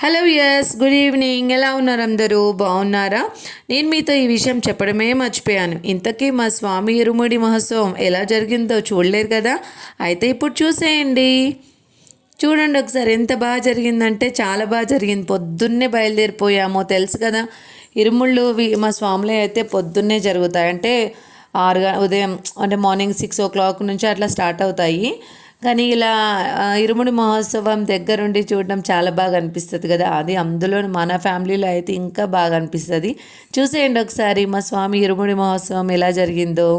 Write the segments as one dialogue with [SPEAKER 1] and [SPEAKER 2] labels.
[SPEAKER 1] Hello yes good evening. ఎలా ఉన్నారు అందరూ? బాగున్నారా? నేను మీతో ఈ విషయం చెప్పడమే మర్చిపోయాను. ఇంతకీ మా స్వామి ఇరుముడి మహోత్సవం ఎలా జరిగిందో చూడలేరు కదా? అయితే ఇప్పుడు చూసేయండి. చూడండి ఒకసారి, ఎంత బాగా జరిగిందంటే చాలా బాగా జరిగింది. పొద్దున్నే బయలుదేరిపోయాము, తెలుసు కదా. ఇరుముళ్ళు మా స్వామిలో అయితే పొద్దున్నే జరుగుతాయి. అంటే ఉదయం అంటే మార్నింగ్ 6 o'clock నుంచి అట్లా స్టార్ట్ అవుతాయి. కానీ ఇలా ఇరుముడి మహోత్సవం దగ్గరుండి చూడడం చాలా బాగా అనిపిస్తుంది కదా. అది అందులో మన ఫ్యామిలీలో అయితే ఇంకా బాగా అనిపిస్తుంది. చూసేయండి ఒకసారి మా స్వామి ఇరుముడి మహోత్సవం ఎలా జరిగిందో.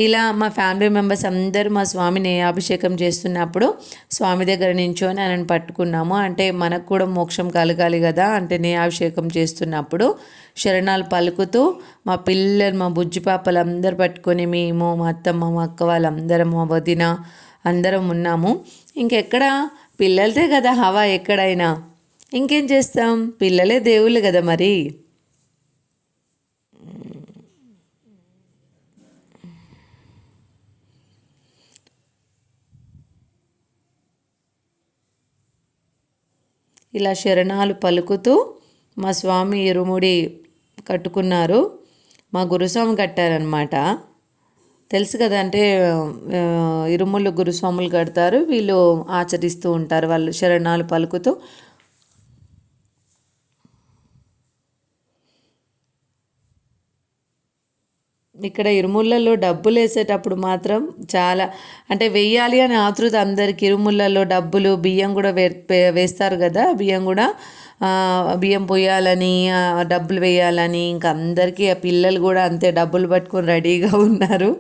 [SPEAKER 1] ఇలా మా ఫ్యామిలీ మెంబర్స్ అందరూ మా స్వామిని అభిషేకం చేస్తున్నప్పుడు స్వామి దగ్గర నించొని ఆయనను పట్టుకున్నాము. అంటే మనకు కూడా మోక్షం కలగాలి కదా. అంటే అభిషేకం చేస్తున్నప్పుడు శరణాలు పలుకుతూ మా పిల్లలు, మా బుజ్జి పాపలు అందరు పట్టుకొని మేము, మా అత్తమ్మ, మా అక్క వాళ్ళందరం, మా వదిన అందరం ఉన్నాము. ఇంకెక్కడ పిల్లలదే కదా హవా ఎక్కడైనా. ఇంకేం చేస్తాం, పిల్లలే దేవుళ్ళు కదా మరి. ఇలా శరణాలు పలుకుతూ మా స్వామి ఇరుముడి కట్టుకున్నారు. మా గురుస్వామి కట్టారనమాట. తెలుసు కదా, అంటే ఇరుముళ్ళు గురుస్వాములు కడతారు, వీళ్ళు ఆచరిస్తూ ఉంటారు. వాళ్ళు శరణాలు పలుకుతూ ఇక్కడ ఇరుముళ్ళల్లో డబ్బులు వేసేటప్పుడు మాత్రం చాలా, అంటే వెయ్యాలి అని ఆతృత అందరికి. ఇరుముళ్ళల్లో డబ్బులు, బియ్యం కూడా వేస్తారు కదా. బియ్యం కూడా బియ్యం పోయాలని, డబ్బులు వేయాలని, ఇంకా అందరికీ పిల్లలు కూడా అంతే డబ్బులు పట్టుకొని రెడీగా ఉన్నారు.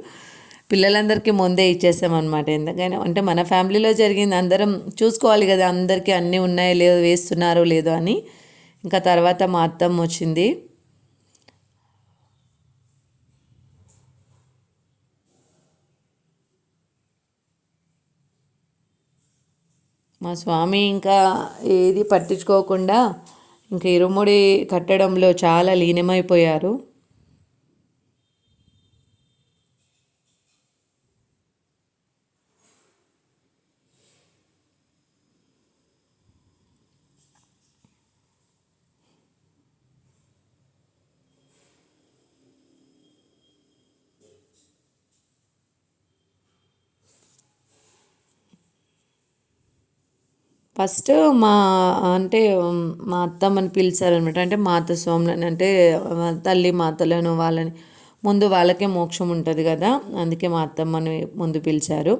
[SPEAKER 1] పిల్లలందరికీ ముందే ఇచ్చేసామన్నమాట. ఎందుకైనా అంటే మన ఫ్యామిలీలో జరిగింది, అందరం చూసుకోవాలి కదా, అందరికీ అన్నీ ఉన్నాయో లేదో, వేస్తున్నారో లేదో అని. ఇంకా తర్వాత మా అత్తమ్మ వచ్చింది. మా స్వామి ఇంకా ఏది పట్టించుకోకుండా ఇంకా ఇరుముడి కట్టడంలో చాలా లీనమైపోయారు. ఫస్ట్ మా అంటే మా అత్తమ్మని పిలిచారనమాట. అంటే మాత స్వాములని, అంటే తల్లి మాతలను, వాళ్ళని ముందు వాళ్ళకే మోక్షం ఉంటుంది కదా, అందుకే మా అత్తమ్మని ముందు పిలిచారు.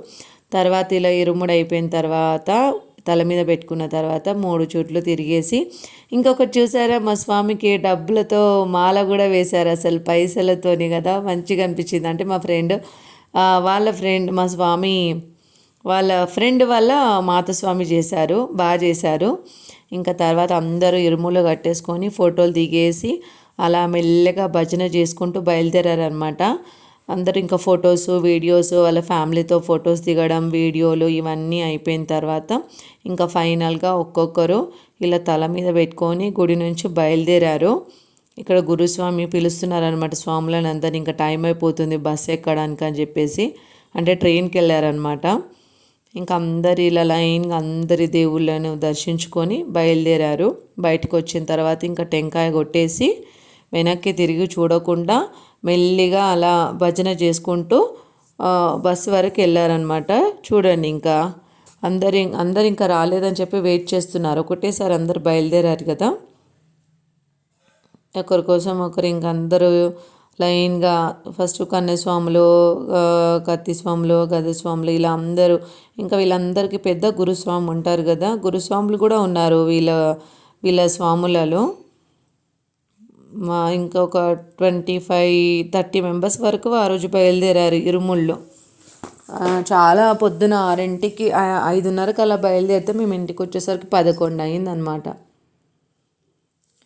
[SPEAKER 1] తర్వాత ఇలా ఇరుముడు అయిపోయిన తర్వాత తల మీద పెట్టుకున్న తర్వాత 3 చుట్లు తిరిగేసి, ఇంకొకటి చూసారా, మా స్వామికి డబ్బులతో మాల కూడా వేశారు. అసలు పైసలతోని కదా, మంచిగా అనిపించింది. అంటే మా ఫ్రెండ్, వాళ్ళ ఫ్రెండ్, మా స్వామి వాళ్ళ ఫ్రెండ్ వల్ల మాతస్వామి చేశారు, బాగా చేశారు. ఇంకా తర్వాత అందరూ ఇరుములు కట్టేసుకొని ఫోటోలు దిగేసి అలా మెల్లగా భజన చేసుకుంటూ బయలుదేరారనమాట. అందరూ ఇంకా ఫొటోస్, వీడియోస్, వాళ్ళ ఫ్యామిలీతో ఫొటోస్ దిగడం, వీడియోలు ఇవన్నీ అయిపోయిన తర్వాత ఇంకా ఫైనల్గా ఒక్కొక్కరు ఇలా తల మీద పెట్టుకొని గుడి నుంచి బయలుదేరారు. ఇక్కడ గురుస్వామి పిలుస్తున్నారనమాట స్వాములను అందరినీ. ఇంకా టైం అయిపోతుంది బస్సు ఎక్కడానికి అని చెప్పేసి, అంటే ట్రైన్కి వెళ్ళారనమాట. ఇంకా అందరు ఇలా లైన్గా అందరి దేవుళ్ళను దర్శించుకొని బయలుదేరారు. బయటకు వచ్చిన తర్వాత ఇంకా టెంకాయ కొట్టేసి వెనక్కి తిరిగి చూడకుండా మెల్లిగా అలా భజన చేసుకుంటూ బస్సు వరకు వెళ్ళారనమాట. చూడండి, ఇంకా అందరు ఇంకా రాలేదని చెప్పి వెయిట్ చేస్తున్నారు. ఒకటేసారి అందరు బయలుదేరారు కదా, ఒకరి కోసం ఒకరు ఇంక అందరూ లైన్గా ఫస్ట్ కన్యస్వాములు, కత్తిస్వాములు, గదస్వాములు ఇలా అందరూ. ఇంకా వీళ్ళందరికీ పెద్ద గురుస్వామి ఉంటారు కదా, గురుస్వాములు కూడా ఉన్నారు వీళ్ళ స్వాములలో. ఇంకొక 25-30 మెంబర్స్ వరకు ఆ రోజు బయలుదేరారు ఇరుముళ్ళు. చాలా పొద్దున 6ంటికి 5:30కి అలా బయలుదేరితే మేము ఇంటికి వచ్చేసరికి 11 అయిందనమాట.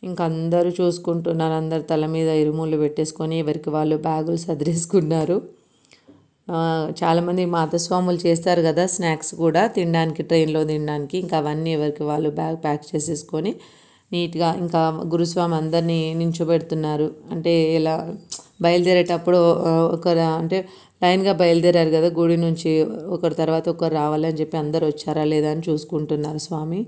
[SPEAKER 1] ఇంక అందరూ చూసుకుంటున్నారు. అందరు తల మీద ఇరుముళ్ళు పెట్టేసుకొని ఎవరికి వాళ్ళు బ్యాగులు సదిరేసుకున్నారు. చాలామంది మాతస్వాములు చేస్తారు కదా స్నాక్స్ కూడా తినడానికి, ట్రైన్లో తినడానికి. ఇంకా అవన్నీ ఎవరికి వాళ్ళు బ్యాగ్ ప్యాక్ చేసేసుకొని నీట్గా ఇంకా గురుస్వామి అందరినీ నించోబెడుతున్నారు. అంటే ఇలా బయలుదేరేటప్పుడు ఒక అంటే లైన్గా బయలుదేరారు కదా గుడి నుంచి, ఒకరి తర్వాత ఒకరు రావాలని చెప్పి అందరు వచ్చారా లేదా అని చూసుకుంటున్నారు స్వామి.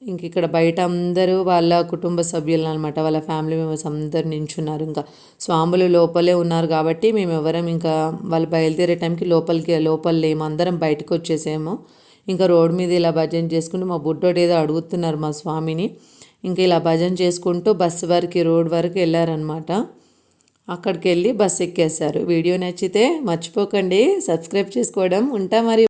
[SPEAKER 1] ఇంక ఇక్కడ బయట అందరూ వాళ్ళ కుటుంబ సభ్యులను అనమాట, వాళ్ళ ఫ్యామిలీ మెంబర్స్ అందరు నించున్నారు. ఇంకా స్వాములు లోపలే ఉన్నారు కాబట్టి మేము ఎవరం ఇంకా వాళ్ళు బయలుదేరే టైంకి లోపల లేము, అందరం బయటకు వచ్చేసాము. ఇంకా రోడ్ మీద ఇలా భజన చేసుకుంటూ మా బుడ్డోడు ఏదో అడుగుతున్నారు మా స్వామిని. ఇంకా ఇలా భజన చేసుకుంటూ బస్సు వరకు రోడ్ వరకు వెళ్ళారనమాట. అక్కడికి వెళ్ళి బస్సు ఎక్కేశారు. వీడియో నచ్చితే మర్చిపోకండి సబ్స్క్రైబ్ చేసుకోవడం. ఉంటా మరి.